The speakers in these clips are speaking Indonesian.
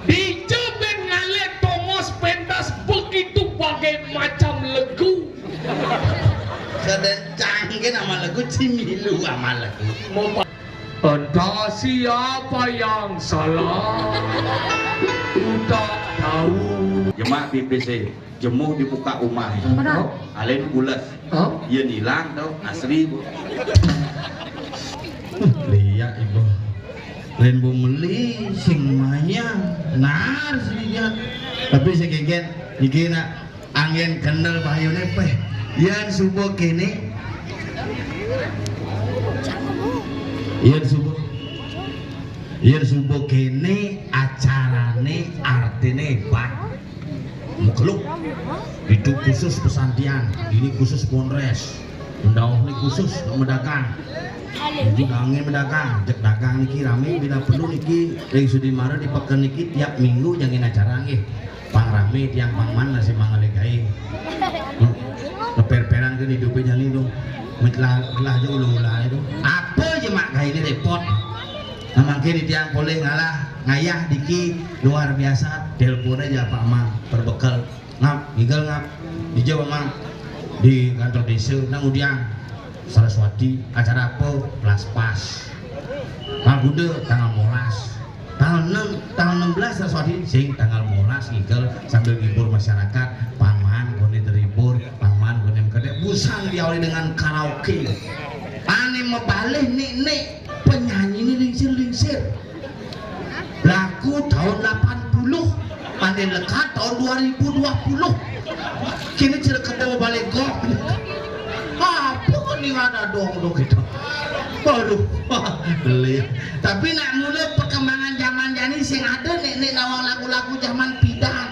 Dicoben ngale tongos pentas begitu bagai macam legu. Sedencang nama lagu Cimilu sama lagu. Entah siapa yang salah, tak tahu. Jemaah BBC jemuh dibuka rumah. Alen bulat. Ia hilang tau asri bu. Lihat ibu. Lain bu meli sing maya nar sedikit. Tapi sekian nak angin kenal bahayone peh. Yan subuh kene. Yan subuh kene acarane artine hebat. Mukeluk itu khusus pesantian, ini khusus Polres. Ndauh ini khusus mendagang. Jadi angin mendagang, jek dagang niki rame bila perlu niki ring Sudimara di pekan niki tiap minggu jangan acara nggih. Pang rame tiang pangman nasi mangalegai. Leper-peran ke hidupnya jani dong. Mitlah aja ulah itu. Apa aja mak kayak ini repot. Namang kiri tiang boleh ngalah ngayah diki luar biasa. Telepon aja Pak Mang berbekal ngap, ngigel ngap. Dijawab Mang di kantor desa nang udiang Saraswati acara apa kelas pas. Mang Gude tanggal 15. Tanggal 16 Saraswati sing tanggal 15 ngigel sambil ngibur masyarakat. Paman gone terhibur, paman gone kedek busang diawali dengan karaoke. Ane mebalik nik penyanyi ini lingsir lagu tahun 80 panen lekat tahun 2020 kini cerita ketemu balik kok apa nih ada dong gitu waduh beli tapi nak mulai perkembangan zaman jani sing ada nek nawang lagu-lagu zaman pidan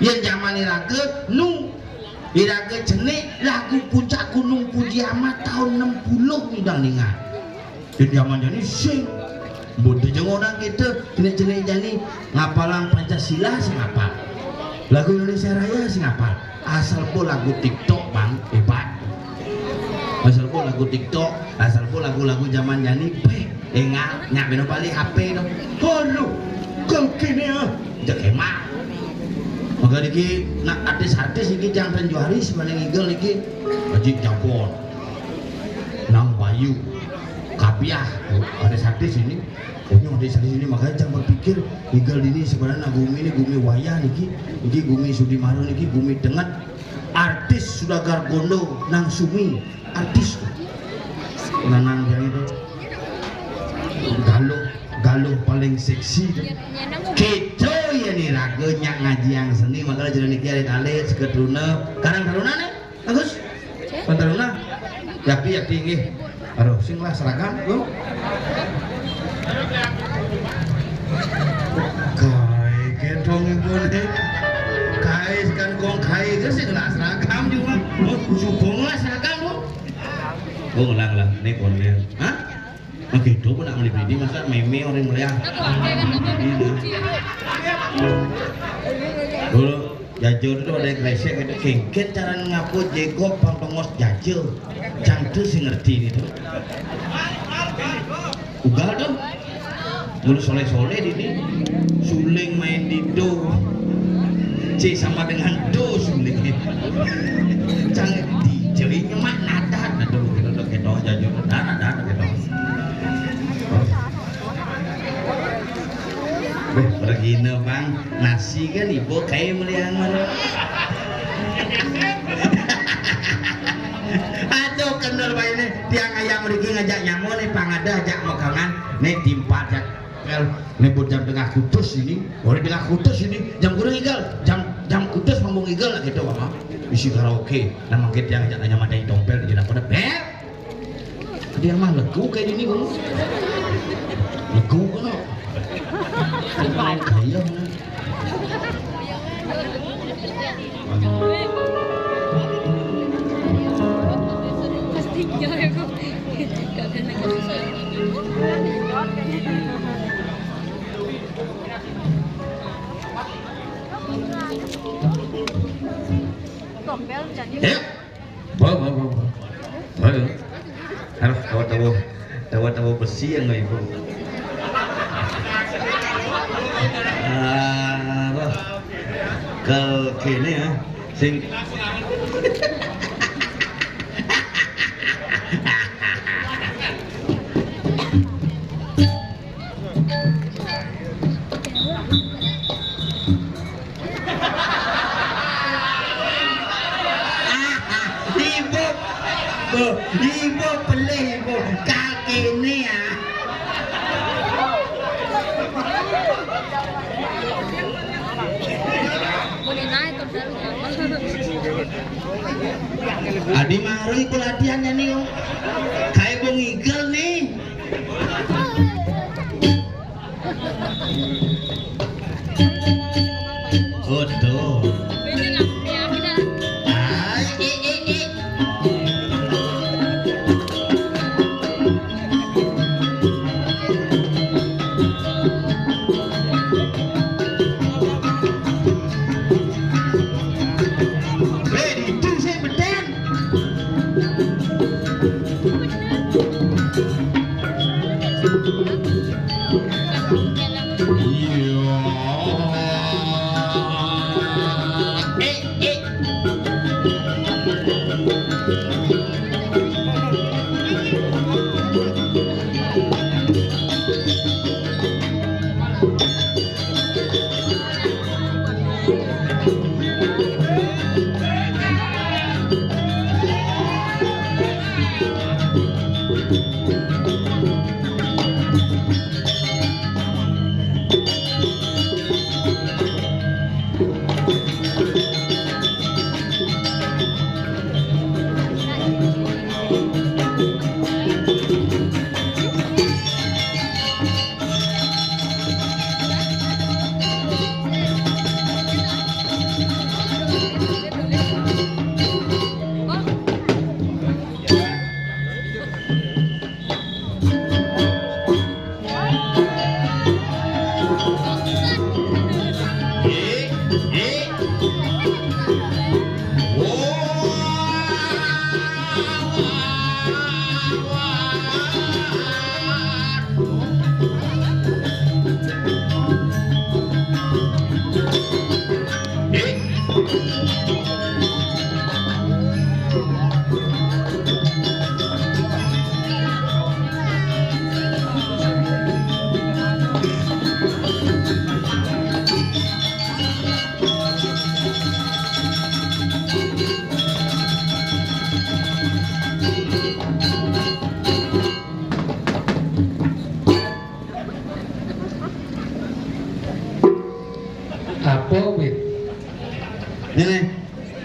yang zaman iraga nu iraga jenik lagu puncak gunung Puji Amat tahun 60 midang ningat di zaman jani sing budi jeung orang kita kena jenis jani ngapalan Pancasila sing ngapal lagu Indonesia Raya sing ngapal asal pun lagu TikTok bang hebat asal pun lagu TikTok asal pun lagu-lagu zaman jani enggak nyak beno balik HP dong halo kau kini ya jak emak maka diki nak artis-artis iki jangan Johari sebenarnya ngigel iki Ajik Jabon Nang Bayu Kapiah ada artis ini punya ada artis ini makanya jangan berpikir ngigel ini sebenarnya gumi ini gumi wayah niki gumi Sudimara niki gumi dengan artis sudah gargondo nang sumi artis nanang yang itu galuh paling seksi gitu ya nih ragenya ngaji yang seni makanya jadi niki alit sekedruna karang taruna nih bagus taruna yakti nggih aduh sing lah seragam lo kai gendong ibu nih kai sekarang gong kai itu sih lah seragam juga subong lah seragam lo ulang nih konnya hah oke itu pun nak melipidi masa meme orang melihat dulu jajur itu ada kresek itu kengken cara ngaku jego pangtongos jajur cantu sih ngerti itu ugal dong dulu soleh-soleh ini suling main di do C sama dengan do suling canggih di jelinya mah nada gitu jajur nada gitu begini bang nasi kan ibu kayak melihat mana aduh kendal bayi ini tiang ayam mereka ngajak nyamuk nih pangada ajak makangan nih timpa ajak nih buat jam tengah kudus ini boleh tengah kudus ini jam kurang igal jam kudus ngomong igal lah gitu mama isi karaoke nama kita yang ajak nyaman dari dompel di dalam dia mah legu kayak gini kan legu kan kaya harus tahu besi yang nggak ibu Kel kene ya sing ibu pelih ibu kakene ya. Boleh naik ke dalam. Adi maru iku latihannya nih oh. Kayak bong igel nih. Odo. Ini nggak punya kita. Ready to say beten. Apa wit? Ini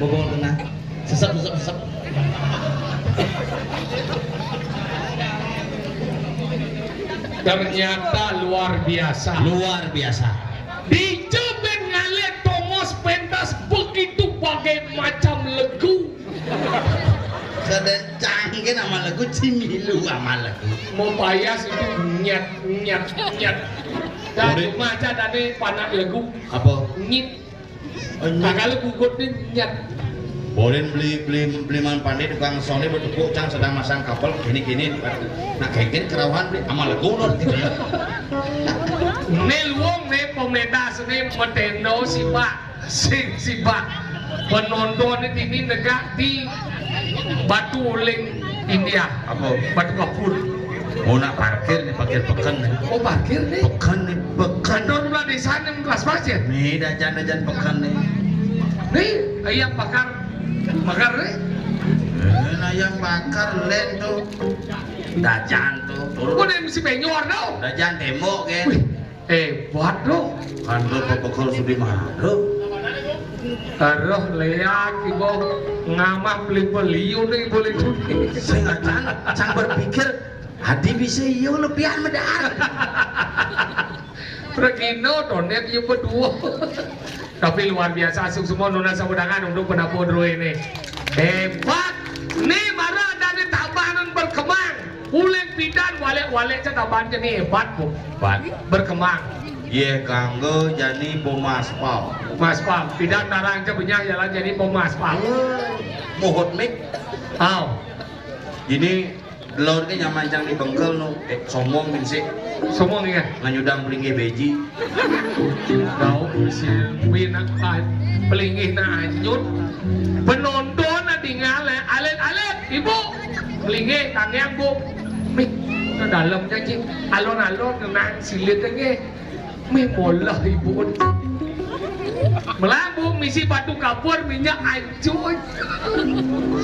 bobol kena. Sesep. Ternyata luar biasa. Luar biasa. Di Jeben Ngale Thomas pentas begitu bagai macam lagu. Kedencang nama lagu Cimilu sama lagu. Mau payas itu nyat. Dan cuma aja dari panak lagu Apa? nyit. Nah kalau gugut ini nyat. Boleh beli pandai tukang sone bertukuk cang sedang masang kabel gini. Nah kayak kerawan beli sama lagu lor gitu ya. Nel wong ne pemedas ne metendo si Pak penonton ini negak di Batu Uling India. Apa? Batu Kapur. Mau nak parkir nih parkir pekan nih. Oh parkir nih. Pekan nih pekan. Kantor udah di sana kelas pasir. Nih dajan pekan nih. Nih ayam bakar nih. Ayam bakar len tuh. Dajan tuh. Kok dia mesti penyor tau? Dajan demo kan. Buat lo. Kantor pepekal sudi mana? Aduh leak ibu ngamah beli nih boleh tuh. Saya nggak cang berpikir hati bisa iya lebihan medar. Regino donet iya berdua. Tapi luar biasa asuk semua nona sabudangan untuk penapodro ini. Hebat. Nih baru ada nih tambahan berkembang. Uling pidan wale-wale tambahan nih hebat bu. Berkembang. Iya kanggo jadi pemaspal. Maspal, pidan narang cabenya jalan jadi pemaspal. Mohon mik. Aw. Ini delor ke nyamancang di bengkel no somong min sih Semua nih kan. nganyudang pelinggi beji Tahu si Winak pelingih na anyut. Penonton na tinggal alet ibu pelingih tangyang bu. Mik na dalam janji alon-alon na silit lagi. May mola ibu. Melambu misi batu kapur minyak ancuy.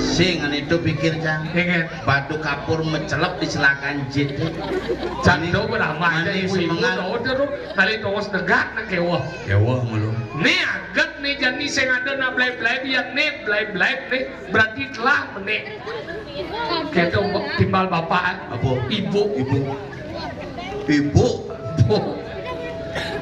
sing an itu pikir cang Dengan batu kapur mencelap di selakan jin Cando beramah aja Mani ibu-ibu semangat. tau terus kali terus negak na kewah. dewa malu Nih agak nih jadi saya ada na belai-belai biar nih belai-belai nih berarti telah menik. Kita timbal bapak apa ibu ibu bu.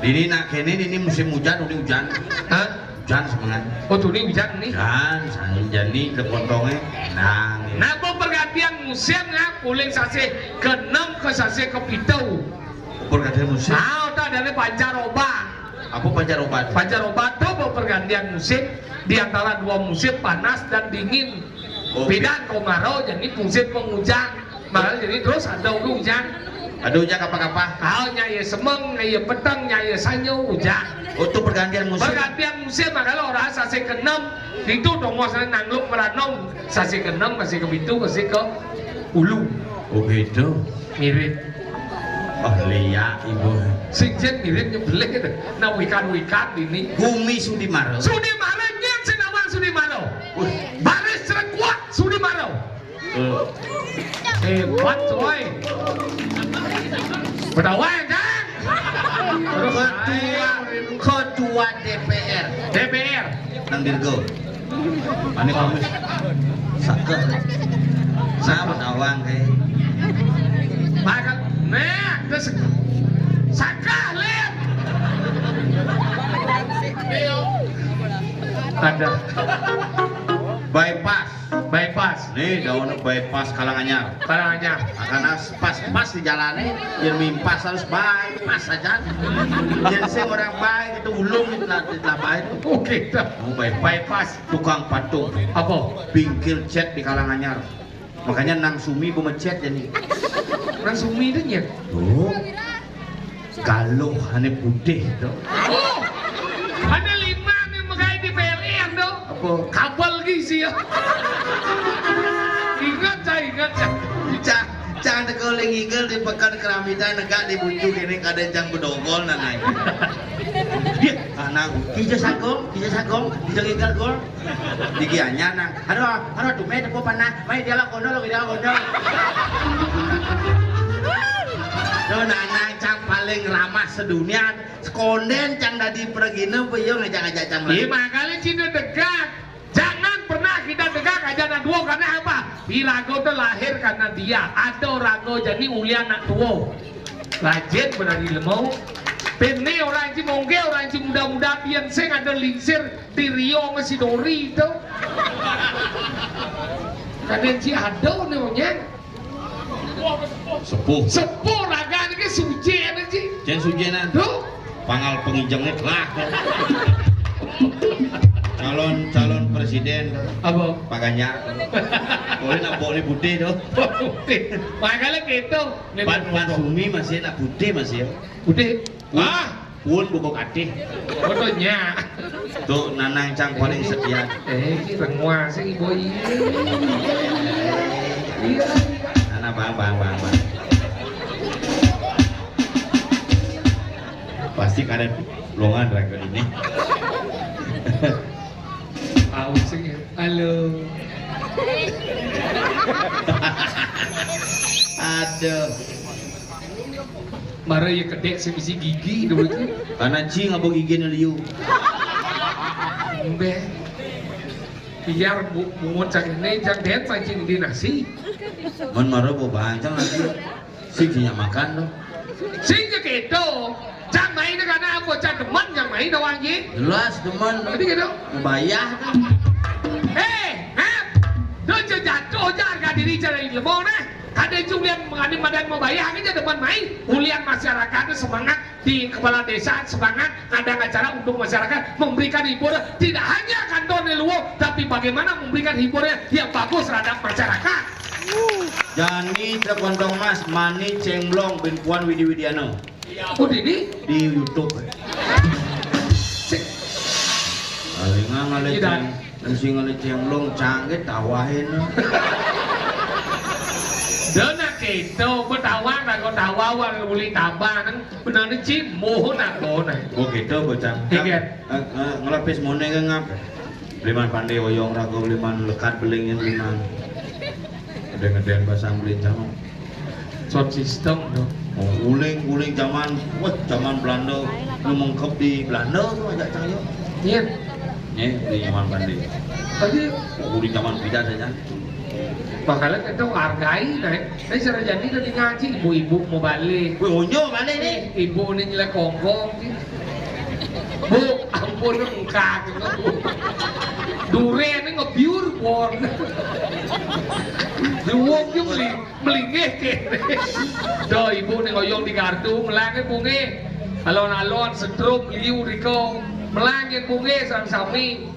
ini nak kene ini musim hujan udah hujan Hah? hujan semangat Oh tuh ini hujan nih. hujan sanjani kepontongnya nang Nah pergantian musim ya puling sase ke-6 ke sase ke-7. pergantian musim Nah udah dari pancaroba. apa pancaroba Pancaroba itu pergantian musim di antara dua musim panas dan dingin. Oh, Beda kemarau jadi musim penghujan. Makanya jadi terus ada hujan. aduh hujan apa-apa Kau nyai semeng, nyai petang, nyai sanyo hujan. untuk pergantian musim Pergantian musim makanya orang sasi ke-6 itu dong masalah nangluk meranom sasi ke-6 masih ke-7 masih ke ulu oh gitu mirip. oh liya ibu Singjen mirip nyebelin gitu. Nah wikan ini. Gumi Sudimaro Sudi Maro nyen senawan Sudi Maro. Baris kuat Sudi Maro. Hebat coy. Berdawan kan? ketua DPR DPR. nang dirgo ane komis sakeh sama awang kayak Maka nah terus sakah lihat. Ada bypass nih daun bypass Kalanganyar Karanganyar. karena pas di jalannya yang mimpas harus bypass saja yang saya orang baik itu ulung itu baik itu Oke dah. mau bypass tukang patung Apa? bingkil cat di Kalanganyar makanya nang sumi bu mencet jadi Orang Sumi itu nyet. tuh galuh ane putih tuh Oh, ada 5 nih megai di PLN tuh. apa Kabel gizi ya. Ingat saya. Jangan tekoling igel di pekan keramitan negak di bujuk ini kadang jang bedogol nanai. Dia anak kija sagong, kija igel gol. Digi anya nang. Aduh tuh me tepo panah, mai dia lah kono. Tuh nanang cang paling ramah sedunia. Konden cang dadi pergina peyo ngajak-ngajak cang lagi. 5 kali Cina dekat. Jangan pernah kita dekat aja anak dua karena apa? Pirago itu lahir karena dia. Ada rago jadi ulia anak tua. Rajin berani lemau. Pene orang yang mongge orang yang muda-muda pian sing ada lingsir di Rio masih Dori itu. Kadang si ada nih monyet. Sepuh raga ini suci ada sih. Jen sujenan. Tuh. Pangal pengijangnya lah. calon presiden Apa? Pak Ganjar. Boleh nak boleh putih tuh. Makanya gitu. Pan Sumi masih nak putih masih. Putih. Pun buku katih. Fotonya. Tuh nanang cang paling setia. Semua sih ibu ini. Nana bang. Pasti ada longan raga ini. Sih. Halo. Aduh. Marah ya kedek sebisi gigi dulu itu. Karena cing abang gigi liu. Embe. Biar bungun cak ini cak den pancing di nasi. Man marah bawa bancang lagi. Sing sinya makan tuh. Sing gitu. Cak main karena apa cak demen yang main doang ye. Jelas teman. Jadi gitu. Bayar. Don jatuh harga diri cari lemau nah. Kadang julian mengadil badan mau bayar aja depan main. Ulian masyarakat semangat di kepala desa semangat ada acara untuk masyarakat memberikan hiburan tidak hanya kantor di luar tapi bagaimana memberikan hiburan yang bagus terhadap masyarakat. Jani Trekontong Mas Mani Cemblong bin Puan Widi Widiano Oh ini? di YouTube. Alinga ngale Tidak. sing ngale Cemblong canggih tawahin. Dana kita bertawang dan kau tawawan boleh tambah nang benar ni cip mohon nak mohon. Oh gitu bocah. Iya. Ngelapis mone ke ngap. Beliman pandai woyong rago beliman lekat belingin beliman. Ngeden pasang belincang. Sound system tu. Oh, uling zaman Belanda nu mengkep di Belanda tu ajak cang yo. Iya. Di zaman pandai. Tadi Uling zaman bida saja. bakalan kita hargai naik. Naik cara jadi tadi ngaji ibu-ibu mau balik. Wih onyo balik ni. Ibu ni nyelak kongkong. Bu, ampun engkak. Durian ni ngebiur pon. Luwong je melingih ke. Dah ibu ni ngoyong di kartu melangit bunge. Alon-alon setrum liu riko melangit bunge sang-sami.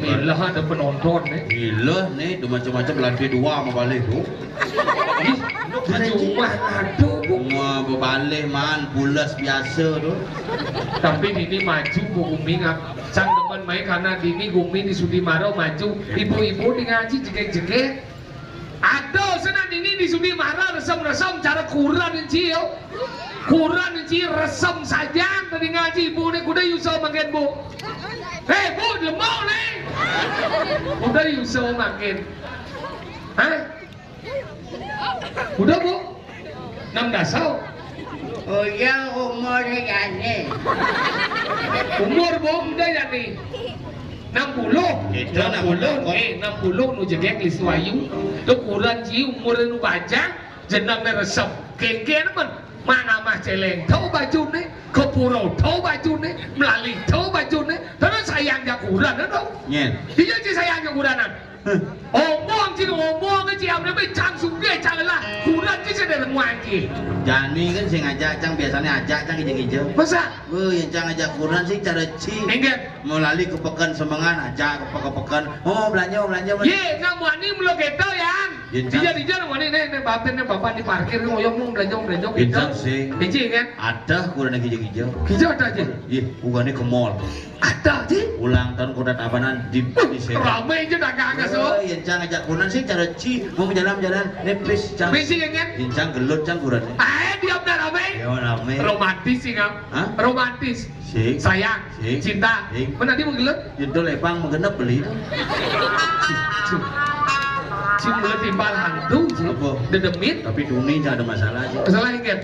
Milah ada penonton ni. Gila ni, tu macam-macam lantai dua mau balik tu. Ih, cuma aduh bu. Mau berbalik man, pulas biasa tu. Tapi ini maju bu Gumi ngap. Sang teman main karena ini Gumi di Sudi Maro maju. Ibu-ibu di ngaji jegek-jegek. Aduh, senang ini di Sudi Maro resem-resem cara kurang ciu. Kurang ciu resem saja tadi ngaji ibu ni kuda yuso makin bu. Hei bu, lemau ni. Kuda yuso makin. Hah? Udah bu? 6 dasar. Oh ya umurnya gani. Umur bu udah jadi 60. Itu 60. 60 nu jegek liswayu. Tu kurang ji umur nu baca jenang ne resep. Keke man mana mah celeng tahu baju ni, kepuro tahu baju ni, melalui tahu baju ni. Terus sayangnya kurang tu. Nyen. Dia je sayangnya kuranan. Omong je omong je am ni cang sungge cang lah. Kurang je sedang wangi. Jani kan sing ngajak cang biasanya ajak cang hijau-hijau. Masa? Oh, yang cang ajak kurang sih cara ci. Enggak. Melalui kepekan semangan ajak kepekan. Oh, belanja. Ye, nak wani melo kita yang. Dia wani ni bapak ni parkir ngoyong mau belanja. Bincang sih. Biji kan? Ada kurang hijau-hijau. Hijau ada je. Ih, bukannya ke mall. Ada je. Ulang tahun kuda tabanan di sini. Ramai je dagang ke so. Oh, yang cang ajak kurang sih cara ci. Mau jalan-jalan, nepis cang. Biji kan? Yang gelut cang kurang. Diam dah ramai. Ya, ramai. Romantis sih ngam. Hah? Romantis. Sing. Sayang, Sing. cinta. Sing. Mana dia menggelut? Judul lepang mengenap beli tu. Cim mulut timbal hantu je. Apa? Dedemit. Tapi Duni tak ada masalah je. Masalah ingat.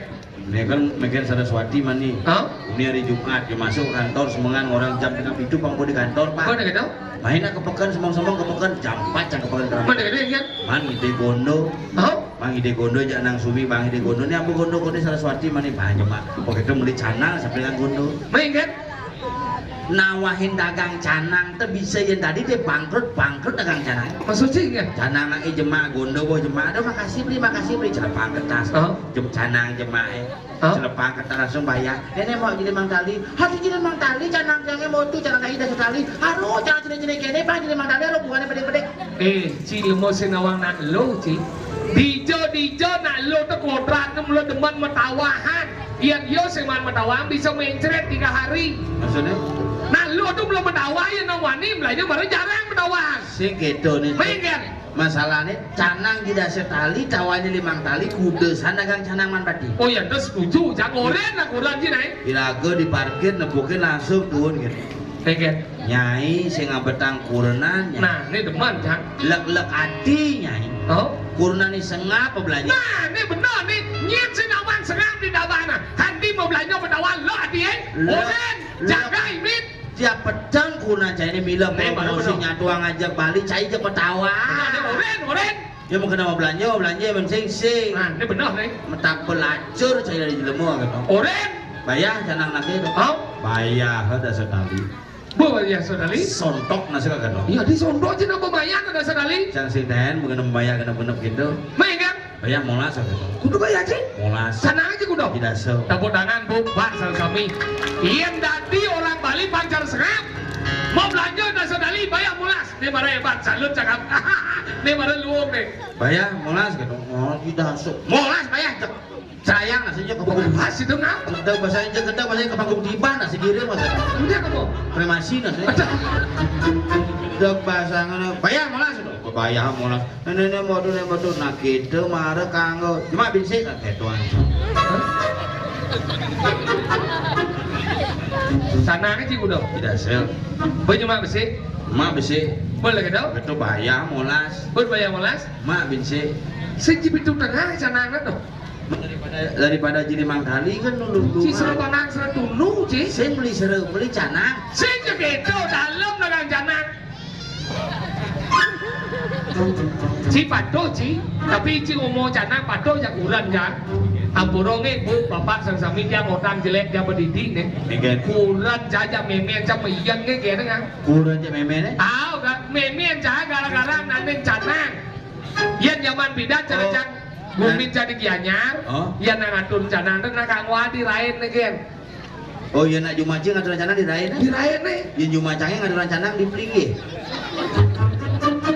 Dia kan mikir Saraswati mani. Hah? Ini hari Jumat dia masuk kantor semangan orang jam tengah itu pangko di kantor Kau pak. nak kata? Main nak kepekan semang-semang kepekan jam 4 cang kepekan terang. Mana kata ingat? Man ide gondo. Hah? Bang ide gondo jak nang sumi bang ide gondo ni ambu gondo kode Saraswati mani banyak mak. Pokoknya itu beli canang sampai dengan gondo. Mana ingat? Nawahin dagang canang tu bisa yang tadi dia bangkrut dagang canang. Maksud sih ingat? Canang nak jemaah gondo boh jemaah. Aduh makasih beli celepang kertas. Canang jemaah. Celepang kertas langsung bayar. Nenek mau jadi mang tali. Harus jadi mang tali canang canangnya mau tu canang kayu dah sekali. Harus canang jenis kene pak jadi mang tali. Harus bukannya pedek-pedek. Ci lemo senawang nak lo ci. Dijo nak lo tu kodrat tu lo demen metawahan. Yang yo seman metawahan bisa mencret 3 hari. Maksudnya? Nah lo tu belum metawahan yang nawani belanja baru jarang metawahan. Si gitu ni. Mengingat? Masalahnya canang tidak setali, cawannya 5 tali, kuda dagang canang man pati. Oh ya, terus setuju. Jangan oren lah kurang je naik. Iraga diparkir nebukin langsung turun gitu. Mengingat? Nyai sing ngabetang kurenan. Nah, ini demen kan? Lek hati nyai. Oh? Kurenan ni sengap apa belanja? Nah, ini benar ni. Nyet senawang sengam di dawana. Hanti mau belanja bertawan lo hati Oren, jaga imit. Siap pedang kuna cai ni bila promosinya tuang ajak balik cai je petawa. Nah, oren. Dia mau kena belanja yang sing. Nah, ini benar ni. Metak pelacur cai dari jelemu gitu. Oren. Bayar canang nak itu. Oh? Bayar ada setali. Bu ya saudari. Sontok nasi kagak dong. Iya di sondo je nak bayar ada saudari. Sang si ten mengenai membayar kena bener gitu. Mengingat? Bayar molas gitu. Kudu bayar je. Molas. Sana aja kudu. Tidak so. Tepuk tangan bu, pak sal kami. Yang tadi orang Bali pancar serap. Mau belanja ada saudari bayar mulas. Ini marah hebat, salut cakap. Ini marah luang nih. Bayar molas gitu. Oh, kita masuk. Molas bayar. Sayang nasinya ke panggung. Pas itu ngap. Gedang bahasanya gedang bahasanya ke panggung tiban nasi kiri mas. Udah kamu. Kremasi nasi. Gedang bahasanya bayar molas itu. Bayar molas. Nenek modul nak kita marah kanggo. Cuma bisik kan ketuan. Sana kan cikgu dong. Tidak sel. Boleh cuma besi. Mak bisik. Boleh gitu. Itu bayar molas. Boleh bayar molas. Mak bisik. Sejip itu tengah sana kan tuh. Daripada jadi mangkali kan nulung Si serebangan seretunu sih. saya beli canang. Sejip itu dalam dengan jangan. Si pato si, tapi si ngomong jangan pato yang uran kan. Amborongnya bu bapak sang-sami dia ngotang jelek dia berdidik nih. Mungkin. Uran jaja memen sama iyan ke kira kan. Kurang aja meme nih. Tahu kan memen jaga gara-gara nanti jangan. Iyan zaman bidat cara Bumi jadi gianyar, Oh. iyan ngatur jangan dan nakangwa di lain nih kan. Oh iya nak Jumaji ngatur canang di Rain. Di lain nih. Iya Jumacangnya ngatur canang di Plingi.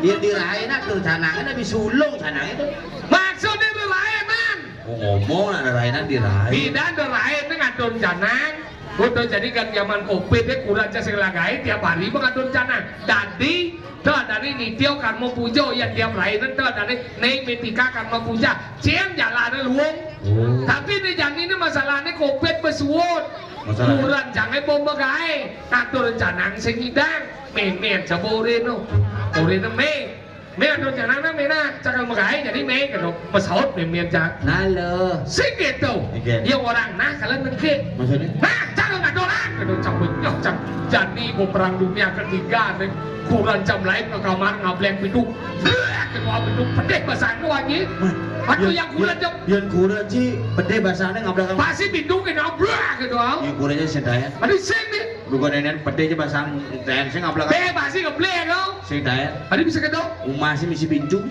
Iya di Rain ngatur canangnya tapi sulung canang itu. Maksudnya di lain man. Oh, ngomong ada Rainan di Rain. Bidan di lain nih ngatur jangan. Udah jadi kan zaman covid deh kurang jasa lagai tiap hari mengatur jangan. Jadi tuh dari nitio karma puja yang tiap lain tuh dari neng metika karma puja. Cien jalan luang. Oh. Tapi di jangan ini masalahnya covid bersuut. Masalah. Kurang jangan bomba gai. Ngatur jangan sengidang. Memen cabore no. Ore no me. Me ngatur jangan na me na. Cakal magai jadi me gitu. Pesawat memen jak. Halo. Sing gitu. Oke. Yang orang nah kalian nengke. Maksudnya? Nah, jangan ngadoran. Gitu cabut nyok. Jadi bom perang dunia ketiga nih. Kurang jam lain ke kamar ngableng pintu. Kedua pintu pedih bahasa itu lagi. Aduh yang kurang jam. Yang kurang sih pede bahasanya ngablak. Pasti pintu kena blak gitu. Yang kurangnya sedaya. Aduh sing nih. Bukan nenek pede aja bahasa dan saya ngablak. Pasti ngebleng kau. Sedaya. Aduh bisa kedok. Umah sih misi pintu.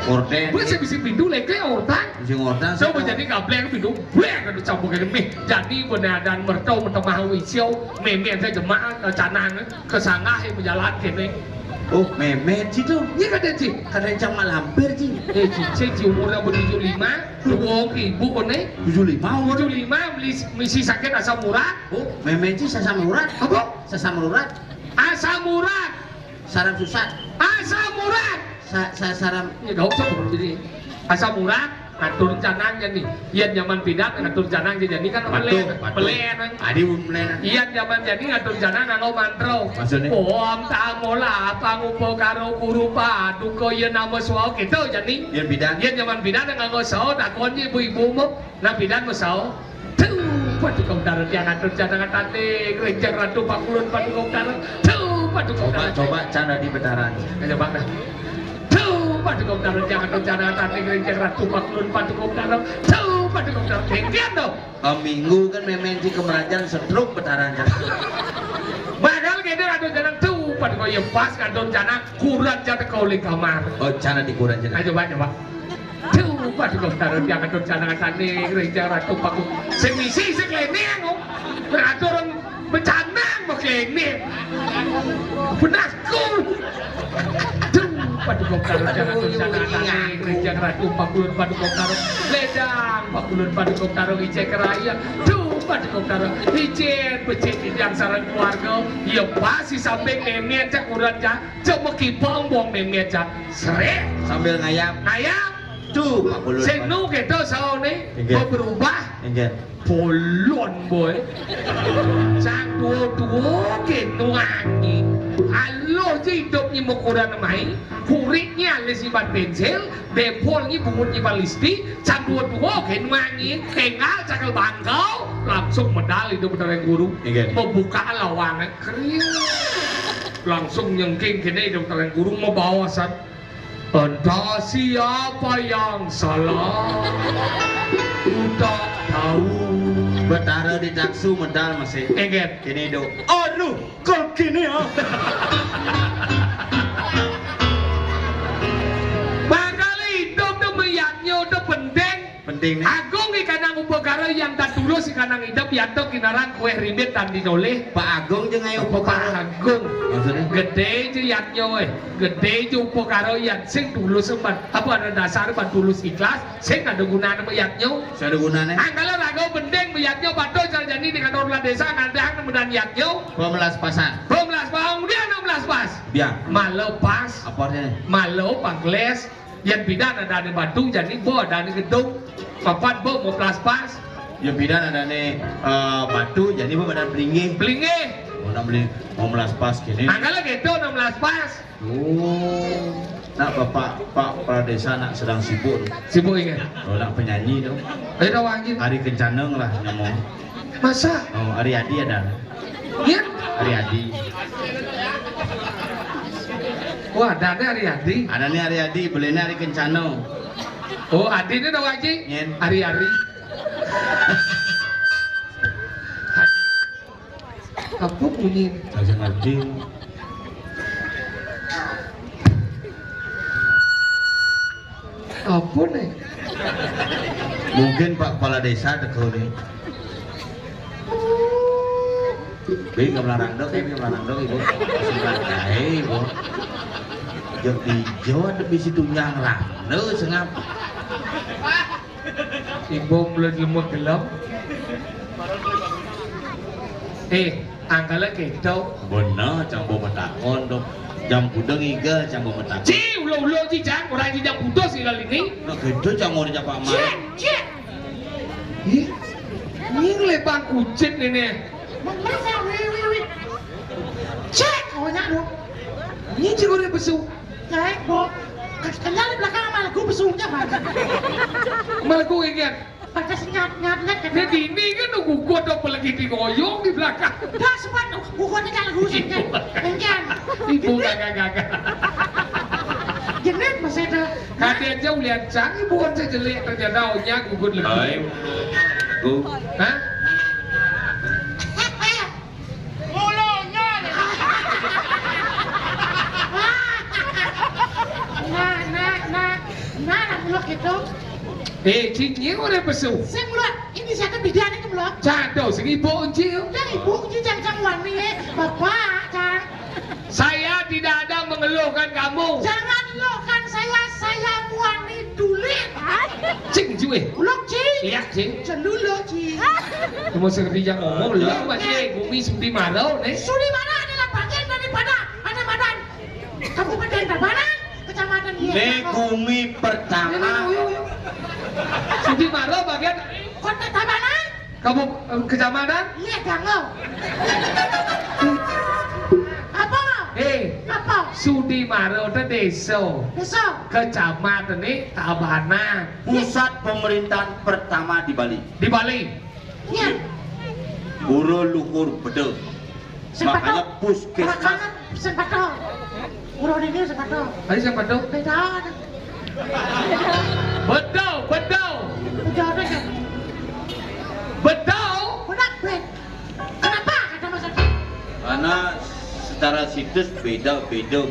Orden. Gue sih bisa pintu lagi orang. Misi ngordan. So menjadi ngableng pintu. Blek aduh campur ke demi. Jadi benar dan mertau mentemah wisio. Memen saya jemaah canang kesangah yang berjalan kene. Oh, memet sih tuh. Ini kan dia sih. Kadang cang malampir sih. Cici umurnya ber-75, 2.000 kone. 75. 75 beli misi sakit asam urat. Oh, memet sih sasam urat. Apa? Sasam urat. Asam urat. Sarap susat. Asam urat. Saram. Ini gak usah jadi. Asam urat ngatur canangnya nih. Iyan zaman pidat ngatur canang jadi kan pelen. Adi pelen. Iyan zaman jadi ngatur canang nganggo mantra. Maksudnya? Om tamola pangupo karo kurupa duko ieu nama suau gitu jadi. Iyan bidan. Iyan zaman bidan nganggo sao takon ibu-ibu mo na bidan mo sao. Tuh patukang darat yang ngatur canang tante gereja ratu pakulun patukang darat. Tuh patukang darat. Coba cara di betaran. Coba dah. Tuh patukang darat yang ngatur canang tante gereja ratu pakulun patukang darat. Tuh patukang darat hengkian dong. Minggu kan memen sih kemerajaan stroke betarannya. Bakal kita ngatur canang tuh patukang yang pas ngatur canang kurang jatuh kau di kamar. Oh, cara dikurang jadi. Ayo coba. Tuh patukang darat yang ngatur canang tante gereja ratu pakulun. Semisi sekleneng oh. Ngatur orang bercanang bekleneng. Benasku. Tuh patukang darat yang ngatur canang tante gereja ratu pakulun patukang darat. Ledang pakulun patukang darat icek raya. Tuh patukang darat icek becet yang sarang keluarga. Ya pasti sampai memet cak kurang cak. Coba kipong buang memet cak. Seret. Sambil ngayap. Ayam. Tuh, Pak Bulun. Senu kita sao nih. Enggak. Mau berubah. Enggak. Polon boy. Sang dua-dua ke nuangi. Alo je hidupnya mau kurang namai. Kuritnya lesiban pensil. Dempolnya bungut balisti. Sang dua-dua ke nuangi. Tinggal cakal bangkau. Langsung medal hidup dari guru. Enggak. Membuka lawangan kering. Langsung nyengking kini hidup dari guru mau bawa san. Entah siapa yang salah. Tak tahu. Betara di taksu medal masih. Enggak. Kini do. Aduh, kok kini ya? Bakal hidup tuh meyaknya udah penting. penting nih. Agung ikanang upakara yang tak tulus ikanang idap yato kinarang kue ribet dan dinoleh. Pak Agung jeung aya Pak upakara. Agung. Maksudnya? Gede aja yatnya weh. Gede aja upakara yang sing tulus sempat. Apa ada dasar pan tulus ikhlas. Sing ada gunanya sama yatnya. Saya ada gunanya. Angkala rago bendeng yatnya batu jadi dengan orang desa ngandang kemudian yatnya. Pemelas pasan. 12 bang dia 16 pas. Biar. Malau pas. Apa artinya? Malau pangles. Yang bidan ada di batu jadi bo ada di gedung. Papat bo mau pas. Ya bidan ada nih batu jadi badan belingi. Belingi. Mau beli mau melas pas gini. Angkala gitu 16 pas. Oh. Nak Pak Pradesa nak sedang sibuk. Sibuk ingat. Oh, nak penyanyi dong. Ayo wangi. Hari Kencaneng lah nyomong. Masa? Oh, Ariadi ada. Ya? Ariadi. Wah, ada Ariadi. Ada nih Ariadi, belinya Hari Kencaneng. Oh, Adi ini udah wajib. Nyen. Ari-ari. Apa bunyi? Saya ngerti. Apa nih? Mungkin Pak Kepala Desa dekau nih. Bi ngelarang dok, ibu. Sudah kaya ibu. Jok di Jawa tapi situ nyang sengap. Ibu mulai lemah gelap. Angkala gitu. Bener, cang bawa metakon dok. Jam kudeng iga, cang bawa metakon. Ci, ulo-ulo ci jang, orang ci jang putus sih kali ini. Nah gitu cang mau dijak Pak Mal. Cik. Ih, ini lebang kucing ini. Cek, awalnya dong. Ini cik udah besu. Cek, Bob. Kenal di belakang sama lagu besunya, Pak. Malah gue ingat. Pada senyap-nyapnya kan. Jadi ini kan nunggu gue tuh apalagi digoyong di belakang. Dah sempat bukunya kan lagu singkat. Enggan. Ibu gagak-gagak. Jenet masih ada. Kalian jauh lihat cang, ibu kan saya jelek ternyata ohnya gugur Hai, lebih. aku. Hah? Nah, mulak itu. Ciknya udah besu. Saya mulak, ini saya kan bidan itu mulak. Cado, sing ibu uncil. Dan ibu ini jangan wani, bapak kan. Saya tidak ada mengeluhkan kamu. Jangan lokan saya wani dulit. Cing cuy. Ulok cing. Iya cing. Celulo cing. Kamu seperti yang ngomong lu masih bumi sudi marau nih. Sudi mana adalah bagian daripada Padan. Kabupaten Tabanan, Kecamatan Negumi pertama. Sudi marau bagian Kota Tabanan. kamu kecamatan? Iya, Gango. Apa? Apa? Sudi marau itu desa. Besok. Kecamatan ini Tabanan. Pusat pemerintahan pertama di Bali. Di Bali. Iya. Buru Luhur Bedel. Makanya puskesmas. Sempato. Urut ini sempato. Ayo siapa tuh? Beda. Bedau. Beda aja. Bedau. Udah, Ben. Kenapa kata Mas Adi? Karena secara situs beda hulu.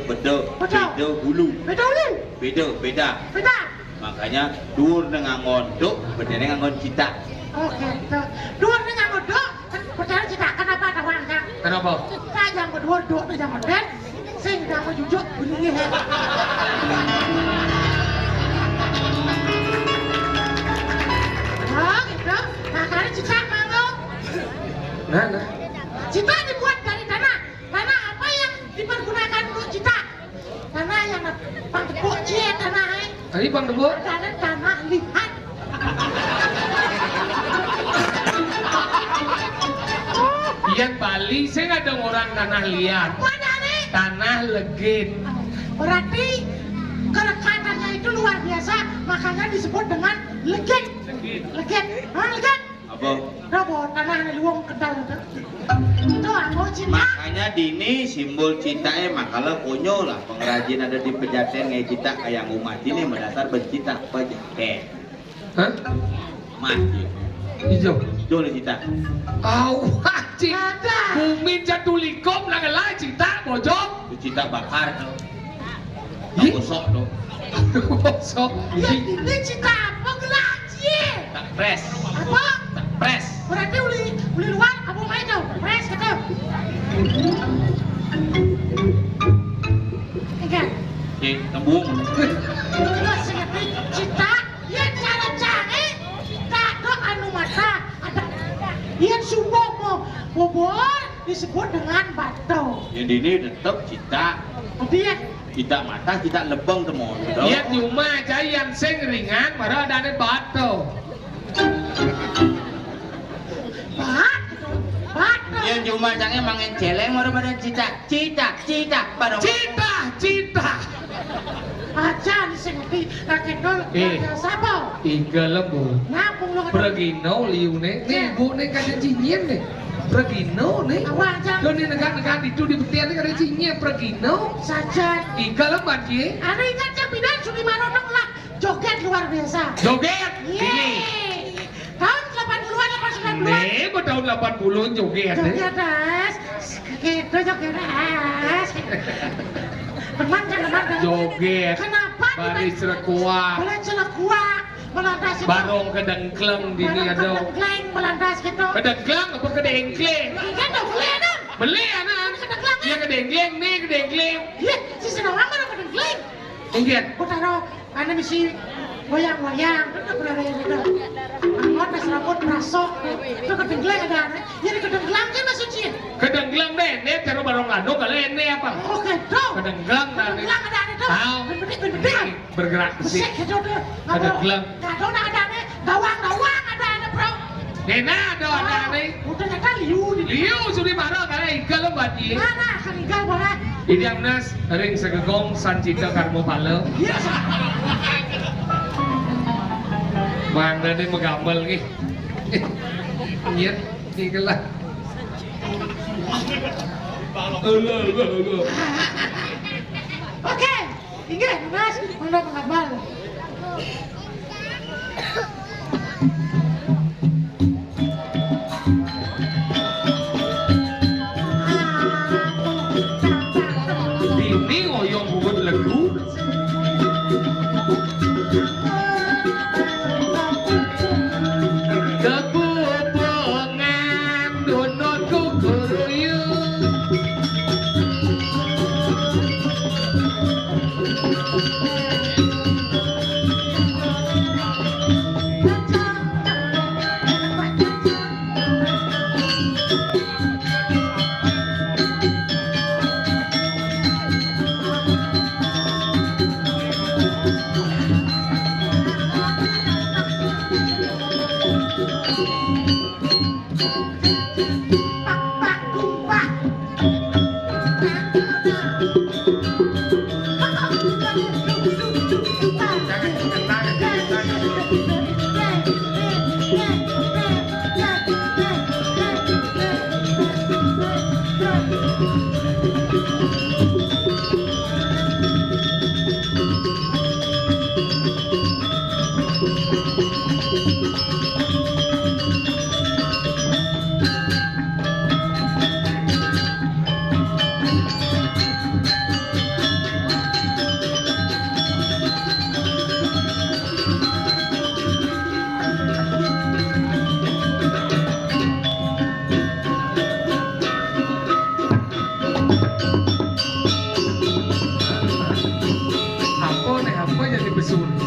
Beda. Makanya dur dengan ngondok, beda dengan ngon cita. Oke, itu. Dua dengan modok, percaya cita. Kenapa ada warga? Kenapa? Saya yang berdua dua yang modern, saya yang mau jujur begini. Oh, gitu. Makanya cita mau. Nah. Cita dibuat dari tanah. Tanah apa yang dipergunakan untuk cita? Tanah yang pangkepuk cie tanah. Ini bang debu. Tanah lihat. Iya Bali, saya nggak ada orang tanah liat. Mana nih? Tanah legit. Berarti kerekatannya itu luar biasa, makanya disebut dengan legit. Legit. Legit. Apa? Robo tanah ini luang kendal itu. Itu aku cinta. Makanya dini simbol citae makalah konyol lah pengrajin ada di Pejaten kayak cita kayak umat ini mendasar bencita Pejaten. Hah? Mati. Hijau. Jol cita. Cik. Ada. Bumi jatulikom lah cita bojong. Itu cita bakar tuh. Ih. Gosok tuh. Sok. Ya ini cinta apa gelajir? Pres. Apa? Pres. Berarti uli luar kamu main dong. Pres gitu. Enggak. Oke, tembung. Terus ngerti cita yang cara canggih tak dok anu mata ada yang subuh mau bobor disebut dengan batu. Yang ini tetap cita. Dia Cita mata, cita lebeng temu. Iya cuma aja yang sing ringan baru ada batu. batu. Yang cuma canggih mangin celeng mau pada cita pada Cita. Aja disebut kakek dol siapa? Iga lembu. Ngapung lo Pergino liune, nih bu nih kan cincin nih. Pergino nih. Awak aja. Lo nih negara itu di betian nih kan cincin pergino. Saja. Iga lembat ye. Ada ingat yang bidan Sudi Marodong lah joget luar biasa. Joget. Ini. Yeay. Tahun 80-an apa 90-an? Nih, tahun 80 joget deh. Joget das. Gitu joget das. Teman jangan. Joget. Kenapa? Baris rekuak. Boleh celekuak. Melantas itu. Barong kedengkleng di ini ada. Kedengkleng melantas gitu. Kedengkleng apa kedengkleng? Kan dong beli anak. Beli anak. Kedengkleng. Iya kedengkleng nih kedengkleng. Iya, si senawang mana kedengkleng? Ingat. Aku taruh karena misi goyang-goyang, kan udah pernah yang itu. Anggot nas rambut rasok, itu kedengkleng ada aneh. Jadi kedengkleng kan maksudnya. Kedengkleng deh, nih taruh barong lado kali ini apa? Oke, tuh. Kedengkleng dah. Kedengkleng ada aneh tuh. Tahu. Ben-ben. Bergerak ke sini. Besek gitu tuh. Kedengkleng. Kado nak ada aneh. Gawang ada aneh bro. Nena ada nih. Udah nyata liu di. Liu sudah marah kali ikan lembat ye. Mana kan igal boleh. Ini amnas ring segegong sancita karmo pala. Iya. Mana nih megambel nih. Iya, ini kelah. Oke, ingat mas, udah mengabal. Ini oyong buat lagu. Kebubengan donotku kuruyuk. Pak kumpak. Apa jadi besul? Nih.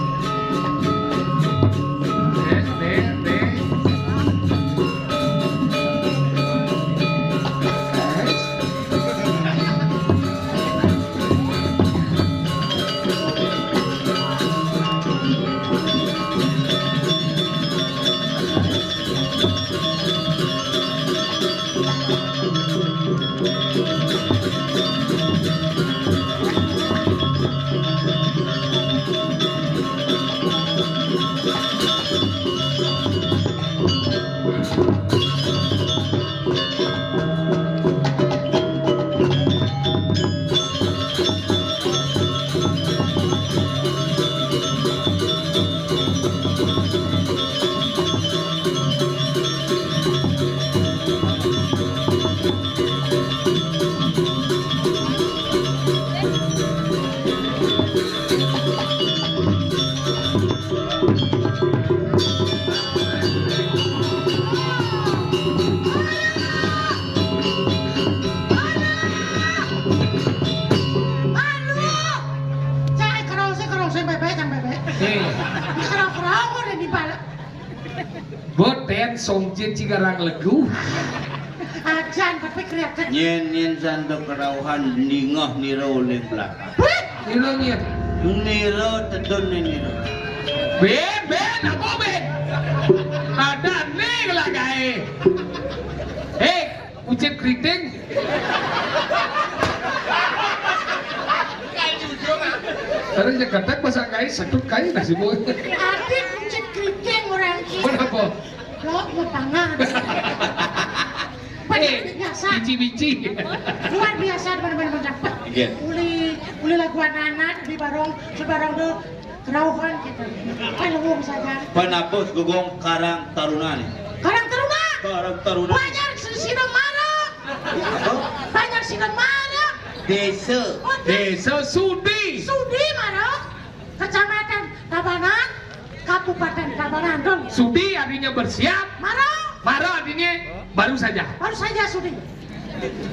songjin cigarang legu. Ajan tapi kelihatan. Nyen sandok kerauhan ningah niro oleh belakang. Niro nyen. Niro tedon niro. Ben, apa ben? Ada nih lah gae. Ucap keriting. Karena Jakarta pasang kai satu kai nasi boy. Adik kucing keriting orang ini. Kenapa? Lo mau tangan. Biasa. Bici. Luar biasa benar-benar dapat. Iya. Uli lagu anak-anak di barong tuh kerauhan gitu. Pelung saja. Panapos gugong Karang Taruna nih. Karang Taruna. Karang Taruna. Banyak sinang marah. Banyak sinang marah. Desa. Desa Sudi. Sudi marah. Kecamatan Tabanan, Kabupaten Tabanan dong. Sudi artinya bersiap. Marah. Marah artinya baru saja. Baru saja Sudi.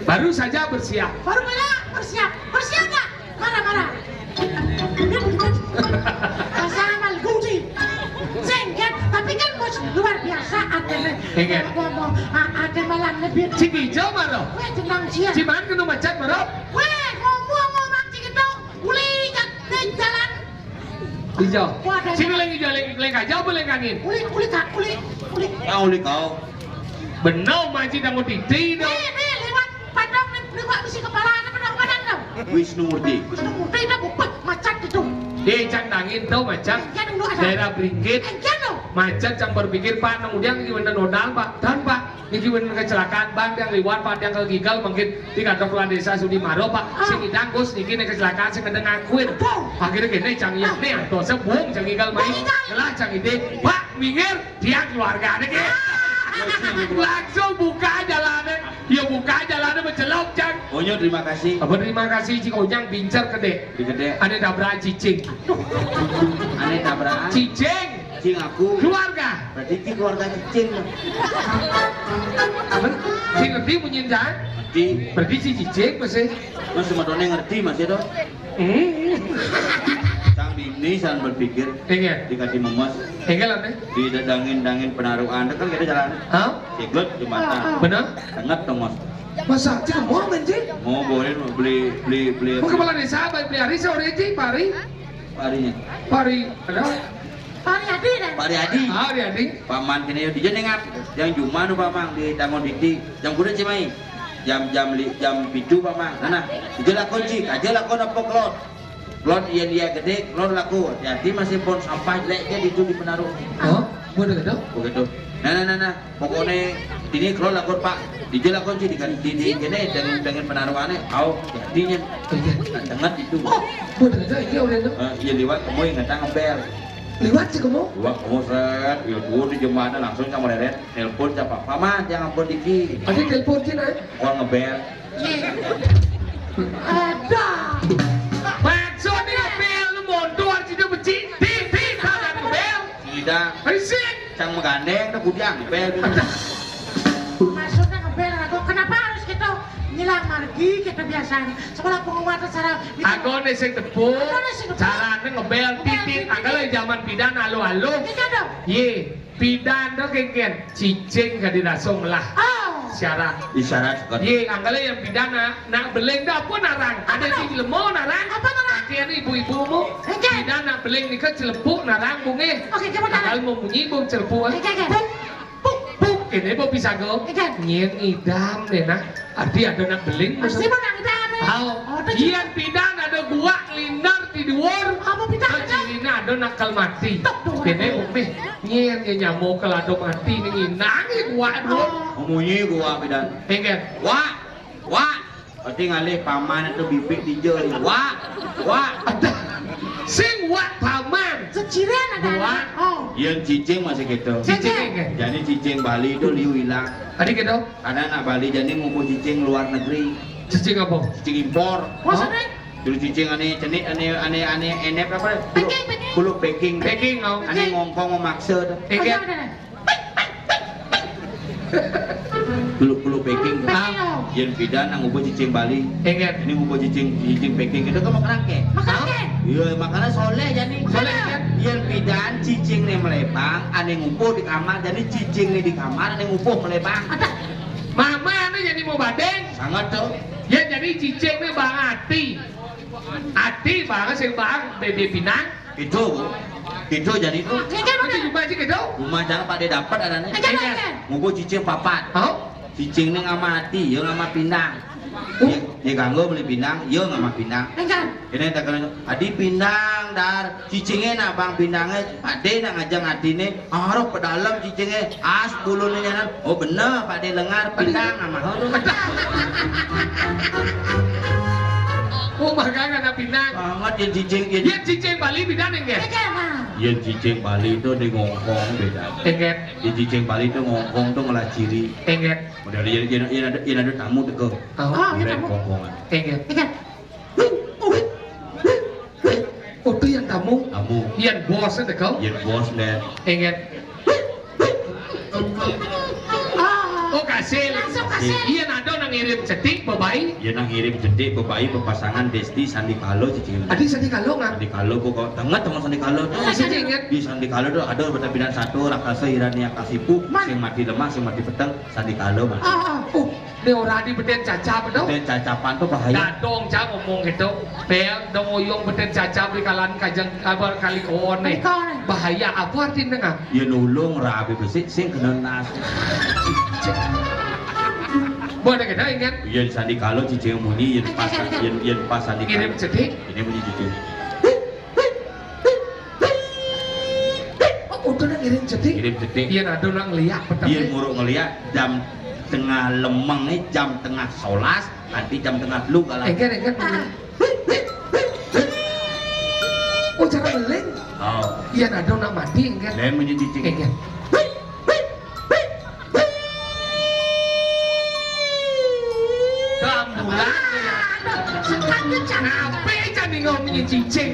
Baru saja bersiap. Baru bersiap. Bersiap nggak? Marah. Pasangan Guji. Sengket, tapi kan bos luar biasa ada Sengket. ngomong ada malam lebih. Cikijau marah. Weh tenang sia. Ciman kena macet marah. Weh ngomong cikidau. Uli di jalan. Hijau. Sini lagi hijau boleh angin. Uli. Yang uli kau. Benau maji dangu titi dong. Nih lewat padang lewat besi kepala anak padang dong. Wisnu Murti. Wisnu Murti dah bupet macet itu. Cang tangin tau macam Jangan dulu ada. daerah Bringkit. Jangan. Macet yang berpikir Pak kemudian gimana nodal Pak dan Pak ini gimana kecelakaan bang yang lewat Pak yang kegigal mungkin di kantor kepala desa Sudi Maro Pak sing idangkus niki nek kecelakaan sing ngedeng ngakuin akhirnya gini cang iya nih atau sebung cang gigal main ngelah cang ide Pak minggir dia keluarga nih langsung buka jalannya ya buka jalannya mencelok cang Onyo terima kasih. apa terima kasih cik onyang bincar gede Di gede. ada tabrak cicing Aneh tabrakan. cicing Cing aku. keluarga Berarti ki keluarga cicing. apa sing ngerti menyintai Di. berarti si cicing masih Mas Madone ngerti Mas ya, Dok? Sang Dini san berpikir Ingat, dikasih memes ingat lah nih. di dangin penaruh anda kan kita jalan Hah? siklut di mata Benar? tengah tengos Masa cik mau menjing? mau boleh beli Mau kepala desa apa beli hari sore cik pari? harinya Pari ada? Hari Adi dan. Pak Adi Hari adi. paman kini di jenengan yang cuma nu pamang di tangon didi jam kuda cimai jam pitu pamang nah dijelas kunci aja lakon apa klot dia gede klot laku jadi masih pun sampah jeleknya itu di penaruh Oh, boleh ada? begitu nah pokoknya ini kalau lakon pak dijelas kunci di gini dengan penaruhannya kau jadinya Iya. dengar itu Boleh ada? Iya boleh ada. iya lewat kamu yang ngetang ngebel Lewat sih kamu? lewat kamu set ya gue di jembatan langsung sama deret nelpon siapa paman jangan pun diki Ada telepon sih naik. kau ngebel Ada. Maksud dia bel lu mondor sih dia becik. Di tangan bel. tidak Risik. cang menggandeng tuh kujang bel Maksudnya ngebel aku. Kenapa harus gitu? Nyilang margi kita biasanya. Sekolah penguatan secara. Aku nih sing tepuk. Caranya ngebel titit. Angkala zaman pidana alu-alu. Gitu dong. Ye, pidana kengken cicing ka dirasong lah. Oh. Syarat. isyarat sekali Ye, anggala yang pidana nak beleng dah pun narang. Ada sing lemo narang. Apa narang? Kian ibu-ibumu. Engke. Pidana beleng ni ka celepuk narang bunge. Oke, coba narang. Angal mau bunyi bung celepuk. Engke. Puk, ini mau bisa go. Engke. Nyen idam deh nah. Arti ada nak beling. Masih mau nang dame. Hao, ian pidana ada gua lindar di dhuwur. Apa pidana? Kecilina ada nakal mati. Kene umeh nyen nyamuk kelado mati nih nangi gua dhuwur. ngomongnya gua bidan Engken. wah berarti ngalih paman itu bibik dijeli wah Ada sing wak paman. Seciren ada. Buat. Oh. yang cicing masih gitu Cicing engken. jadi cicing Bali itu liu hilang Adik gitu. karena anak Bali jadi ngumpul cicing luar negeri Cicing apa? cicing impor Maksudnya? dulu cicing aneh cenit aneh enep apa Packing. bulu packing Packing kau. aneh ngongkong memaksa tuh Engken. Ada. peluk packing. Ah. Yen pidan nang ubo cicing Bali. Ingat. Ini ubo cicing packing itu kan makan ke. Makanya. Iya, makanya soleh jadi. Soleh kan? Yen pidan cicing nih melebang, ane ngumpul di kamar, jadi cicing nih di kamar, ane ngumpul melebang. Ada. Mama ini jadi mau badeng. Sangat tuh. Ya jadi cicing ini bang Ati bang sing bang bebe pinang. Itu jadi itu. Itu juga sih gitu. Rumah jangan pada dapat adanya. Ngumpul cicing papat. Oh, Cicing nih ngamati, ya ngama pinang. Ya kanggo beli pinang, ya ngama pinang. Enggak. Ini tak kena. Adi pinang dar, cicingnya nak bang pinangnya, pade nak ngajang adine, arok ke dalam cicingnya, as bulunya nyanan. Oh bener, pade lengar pinang sama. oh makanya ada pinang. Banget yang cicing Ya cicing Bali pinang enggak? Yang cicing Bali itu di ngongkong beda. Enggak. Yang cicing Bali itu ngongkong tuh ngelaciri. Enggak. Modal yang ada tamu tuh. Oh, Kira ngongkongan. enggak. Enggak. Oh itu yang tamu. Tamu. Yang bos itu kau. Yang bos deh. Enggak. Oh kasih. Langsung kasih. Iya nado nang ngirim cetik babai. Yang nang ngirim cedik bebayi berpasangan Desti Sandi Kalo cicing. Adi sedih kalau nggak? Sandi Kalo kok tengah teman Sandi Kalo tuh. Masih ingat? Di Sandi Kalo tuh ada bertabinan satu raksasa Irania Kasipu, sing mati lemah, sing mati peteng, Sandi Kalo mah. Oh, ini orang di beden caca betul? Dan cacapan tuh bahaya. Dadong cak ngomong gitu. Bel dong oyong beden caca di kalan kajang kabar kali kawan nih. Bahaya apa artinya nggak? Ya nulung rabi besi, sing kena nas. Boleh kita ingat? Yang Sandi Kalo cicing muni, yang pas Sandi Kalo. Ngirim cetik. Ini muni cicing. Oh, udah nang ngirim cetik. Ngirim cetik. Iya nado nang liak petang. Dia muruk ngeliat jam tengah lemeng nih, jam tengah solas, nanti jam tengah lu kalah. Ingat. Oh cara beleng. Oh, Iya nado nang mati ingat. lain muni cicing. Ingat. Keambulan ya. Apa aja nih ngomongin cicing?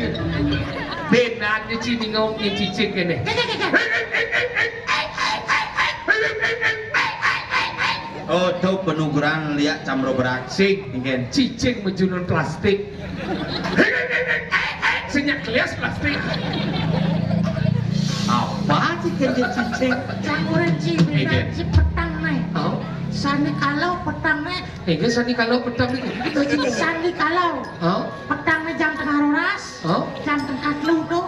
Benar nih cini ngomongin cicing ini. Oh, tuh penuguran liat camro berak. Sing, Mungkin. cicing menjunun plastik. Senyak kelas plastik. Apa sih kerja cicing? Campuran cibina ci petang nih. Oh, Sandi kalau petang nih. enggak sani kalau petang nih. Sandi kalau Oh, petang nih jam tengah rolas. oh, Jam tengah lu tuh.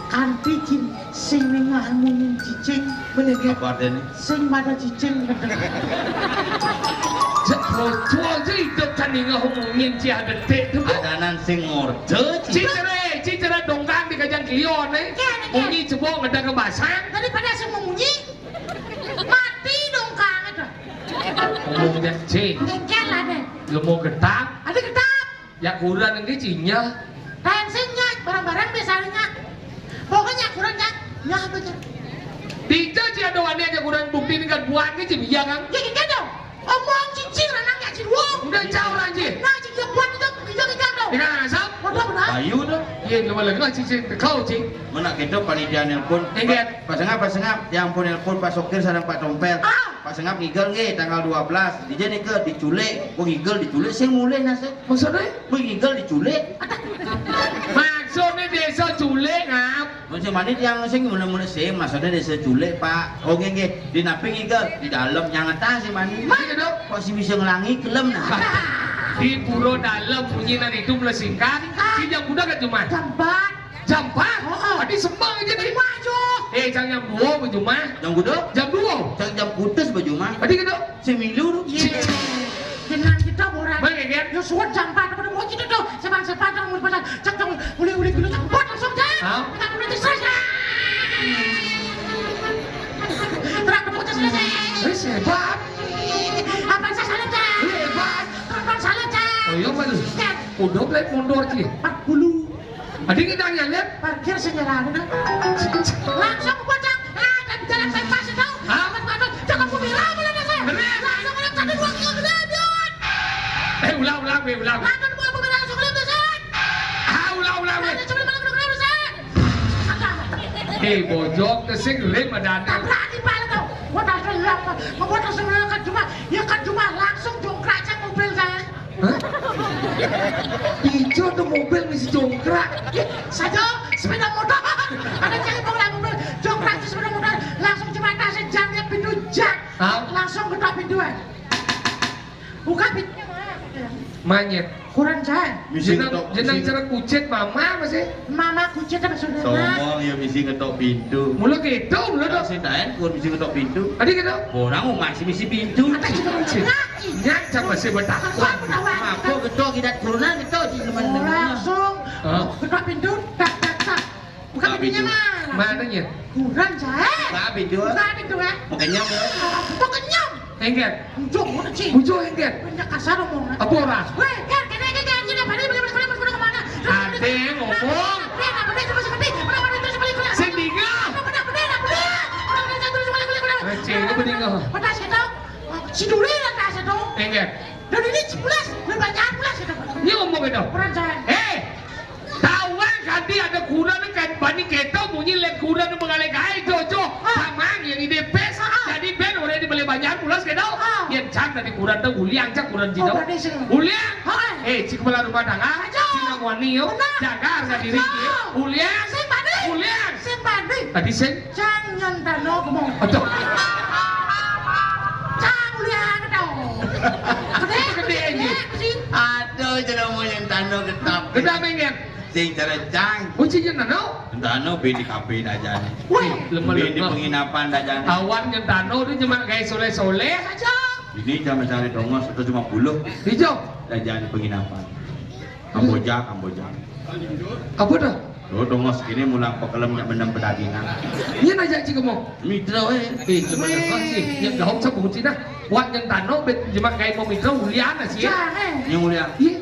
Kan bikin sing ngamun cicing. menegak. Apa artinya? Sing pada cicing gede. Kalau tua je hidup tani ngomongin cia detik tu. Adanan sing ngorde Cicere dongkang di kajang kion nih. Bunyi cebong ada kebasan. Daripada sing memunyi. Mati dong kang itu. Ngomongnya cing, Ngengkel lah deh. lu mau getah? Ada ketap. Ya kurang ini cinya. Tensinya barang-barang biasanya. Pokoknya kurangnya. Ya betul. Tidak sih ada wanita aja kurang bukti ini kan buat ini cing iya kan? Ya gitu dong. Omong cicing lah nangnya ciluang. Udah jauh aja. Nah cicing buat itu kita dong. Dengan asap? Bodoh benar. Bayu tuh. Iya, cuma lagi lah cicing kau cing. Mana kita panitia nelpon. Ingat. Pas ngap yang pun nelpon Pak Sokir sareng Pak Tompel. Ah. Pas ngap ngigel nge tanggal 12. Dia nih ke diculik, mau ngigel diculik sing mulai nase. Maksudnya? Mau ngigel diculik. Maksudnya desa culik ngap. Masih mana yang sing mulai sing maksudnya desa culik Pak. Oh nge di napi ngigel di dalam yang atas sih mani. Iya dong. Kok si bisa ngelangi kelem nah. Di puro dalam bunyinan itu melesingkan. Si jam kuda kan cuma Jambat. jam 4. Oh. Tadi sembang aja nih. Maju. Jam 2 berjumpa. Yang gudok, Jam 2. jam putus baju mah. Tadi gitu. Si milu tuh. Iya. Dengan kita borak. Baik kan? Ya suat jambat pada mau gitu tuh. Sebang-sebang mau pada cak cak boleh gitu cak buat langsung dah. Hah? Kita udah selesai. Terang keputus selesai. Hebat. Apa saya salah cak? Hebat. Terang salah cak. Oh iya baru. Udah mulai mundur sih. 40. Tadi kita lihat. Parkir senyerang udah. Langsung bocah. Dan jalan saya pasir tahu. Hah? Jangan pemira boleh saya. Bener. Langsung udah tadi 2 kilo gede aduan. Ulang. Langsung boleh pemira langsung lihat saya. Ulang. Ada cuma malam udah saya. Bojok kesing lem ada. Tak berani pala tau. Membuat langsung kan cuma langsung jongkrak aja mobil saya. Hah? Ijo tuh mobil mesti jongkrak. Saja sepeda motor. Ada cari mobil jongkrak di sepeda motor langsung cuma kasih jamnya pintu jak. Hah? Langsung ketok pintu. Buka pintunya Manyet. kurang saya. Misi Jenang ngetok jenang misi- cara kucet mama masih. Mama kucing sama saudara. Sombong ya misi ngetok pintu. Mula gitu, mula dong. Saya tahan kur misi ngetok pintu. Adik gitu. Orang mau masih misi pintu. Ada juga ngaki. Nyak sama si bertakwa. Apa ketok kita kurunan ketok di teman Langsung Hah? ketok pintu, tak. Buka Buka pintunya pintu. mana? Mana nya? Kurang saya. Buka pintu. Buka pintu ya. Mau kenyang ya. Mau kenyang. Engget. Ujung mana sih? Bujo engget. Banyak kasar ngomongnya. Apa ora? Weh, kan kena balik kemana? Ade ngomong. Sing tinggal. Cewek beningal. Si Duli lah tak satu. Engget. Dan ini 11, banyak 11 itu. Ini ngomong gitu. Peran saya. Tawa ganti ada kuda nu kan bani keto bunyi lek kuda nu mengalih kai jojo sama yang ide pes jadi ben orang dibeli banyak pulas kedo yang cak dari kuda tu uliang cak kuda jido uliang cik kepala rumah tangga cina wanio jaga harga diri uliang uliang Sing banding. tadi sen Jangan tano kemong. atau Jangan uliang dong. Gede aja. Aduh jangan mau yang tano ketap. gede mengen Sing cara cang. ucinya nano Tano di kafe aja nih. Weh, lemah Di lemah penginapan aja nih. awan nyentano tu cuma kayak soleh soleh aja. Ini cuma cari dongos atau cuma buluh hijau aja di penginapan. Kamboja. apa dah Lo dongos kini mulang pekelem yang benem pedagingan. Iya najak cik kamu. Mitra weh. Sebenarnya sih, yang gak hong sabung Cina, wan yang tano bet cuma kayak mau mitra uliana sih ya. Jangan. Yang mulia. Iya,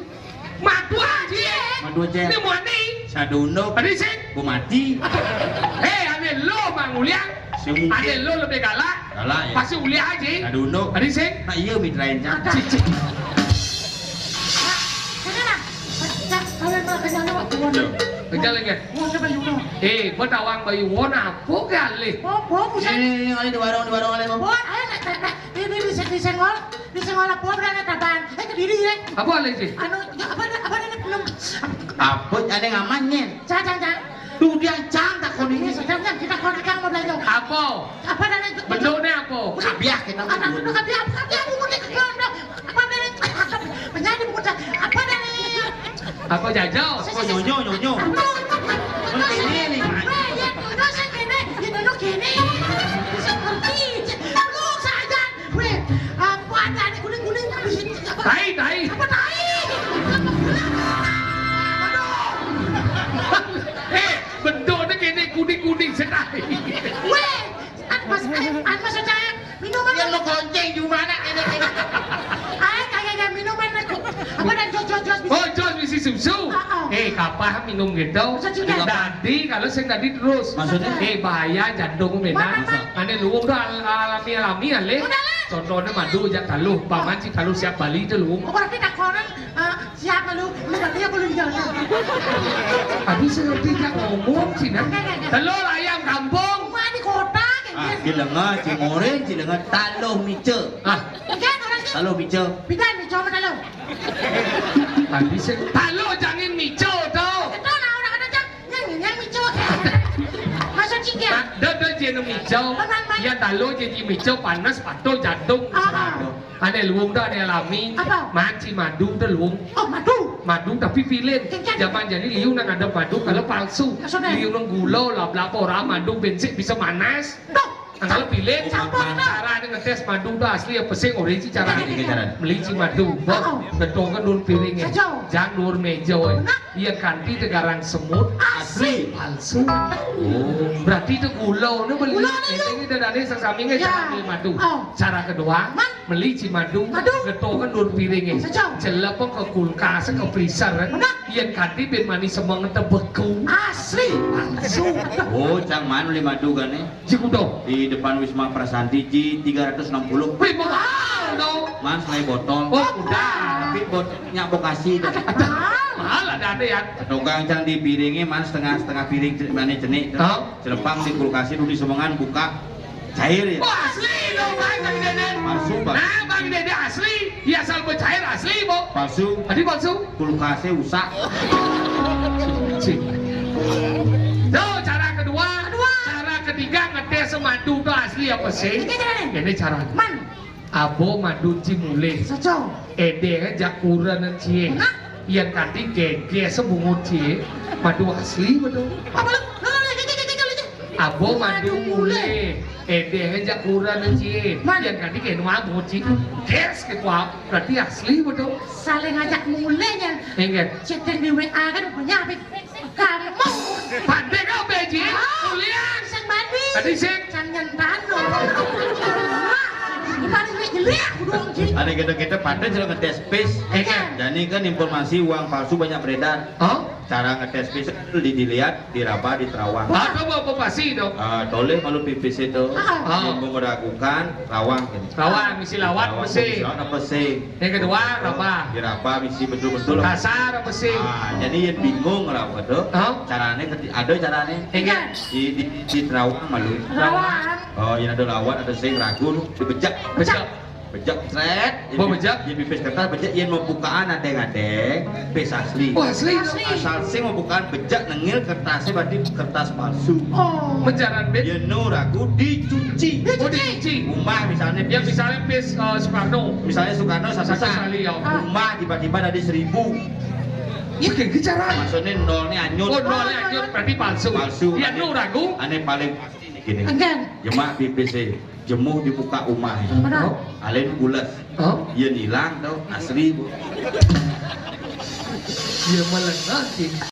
madu aja. Madu aja. Ini mau nih. Saduno. Tadi sih, Ku mati. ane lo bang uliang, Semungkin. ane lo lebih galak, Galak ya. pasti ulia aja. Saduno. Tadi sih, Nah iya mitrain cang. Ada. cik. Jangan. Cak, kalian malah kenyang waktu Kerja lagi. Mau coba yuk. Bertawang bayi wana apa kali? Bobo, pusing. Ini ada di warung oleh Bon, ayo ini disenggol apa berani taban. Kediri ya. Apa lagi? Anu, apa ini belum. Apa ada ngamannya? Jangan. Tuh dia cang tak kau Ini ini. sedang kita konekan mau belajar. Apa? Apa dan Bentuknya apa? Kabiah kita. Anak itu kabiah aku mau ke kelompok. Apa dari penyanyi muda. Apa dari Apa jajau? Kok nyonyo. Ini nih. Ya, dosa kene, ya dono kene. Seperti lu saja. Weh, apa ada nih kuning di sini? Tai. Apa tai? Bentuknya kini kuning setai. Weh, maksud saya minuman. Dia lo konceng di mana ini? Kayak minuman apa dan jos. Oh, Jos misi susu. Kapal minum gitu. Tadi kalau saya tadi terus. Maksudnya? Bahaya jantung medan. Ane luung tuh alami ale. Contohnya madu aja taluh. Paman si taluh siap Bali itu luung. Oh, berarti tak koran siapa lu berarti aku belum jalan. Aduh saya tidak ngomong sih nah. Telur ayam kampung. Rumah di kota kayak gitu. Cilengah taluh mice. Kan orang sih. Taluh mice. Bidan nih coba kalau. Tadi saya taluh jangan mico tau. Itu lah orang ada cak yang mico. Masuk cikin. Dada jenis mico. Ya taluh jadi mico panas patul jantung. Ane luung tuh ane alami. Apa? Manci madu tuh luung. Oh, Madu tapi filin. Zaman jadi liu nang ada madu kalau palsu. Maksudnya? Liu nang gula lap orang madu bensin bisa manas. Kalau pilih, cara ngetes madu tuh asli apa sih origi cara beli si madu, betulkan dulu piringnya, jangan dulu meja, iya kanti tegarang semut asli palsu. Berarti itu gula, ini beli ini dari sesamingnya cara beli madu. Cara kedua, beli si madu, betulkan dulu piringnya, celepok ke kulkas ke freezer, iya kanti biar manis semangat terbeku. Asli palsu. Oh, cang mana 5 duga nih? Cikudo. Di depan Wisma Prasanti Ji 360. Wih, mahal dong. Mas naik botol. Oh, udah. Tapi botolnya Bekasi. Mahal ada ya. Tukang cang di piringnya mas setengah piring mana jenik. Oh. Celepang di kulkasi dulu di semongan buka cair ya. Wah, asli. dong Bang Dede. Palsu, Pak. Nah Bang Dede asli, ya asal bercair asli Bo. Palsu. Tadi palsu. Kulkasnya rusak. Cik. Tuh cara kedua. Cara ketiga ngetes madu itu asli apa sih? Ini cara. Man, Abo madu cimule. sajo. Ede ngajak kuran cie. Yang kati gege sebungut cie. Madu asli betul. Apa lu? Abo madu mule. Ede ngajak kuran cie. Yang kati gege mabuk cie. Kes ke kuap. Berarti asli betul. Saling ngajak mulainya. Ingat. Chatting di WA kan banyak apa? Kamu. Pandai kau beji. Kuliah. Sang mandi. Tadi sih. Jangan tano. Ibarat duit jelek dong sih. Ada kita pandai cara ngetes space. Ingat. Dan ini kan informasi uang palsu banyak beredar. Oh? Cara ngetes space itu dilihat, diraba, diterawang. Apa mau pasti dong? Toleh kalau pipis itu Ah. yang meragukan rawang gitu. Lawan, misi lawat mesti. Lawan apa sih? Yang kedua apa? Diraba misi betul-betul. Kasar apa sih? Jadi yang bingung rawang itu. Oh? Caranya ada caranya. Ingat. Di terawang malu. Lawan. Oh, yang ada lawan, ada sing ragu, dibejak. Bejak seret. Oh, bejak? Yang pipis kertas bejak yang membukaan adeng-adeng pis asli. Oh asli. Asli. Asal sing membukaan bejak nengil kertasnya berarti kertas palsu. Oh. Menjaran bet. Yang no ragu dicuci. Oh dicuci. Rumah misalnya Yang misalnya pis Soekarno. misalnya Soekarno Satu sasa kali ya. rumah tiba-tiba dari 1000. Bikin kejaran. Maksudnya nolnya anyut. Oh nolnya anjur berarti palsu. Palsu. Yang nu ragu. Aneh paling pasti nih gini. Enggan. Jemaah PPC jemuh di muka rumah. Benar. Alen bulat. Oh? Iya hilang tau asli bu. Dia melengah.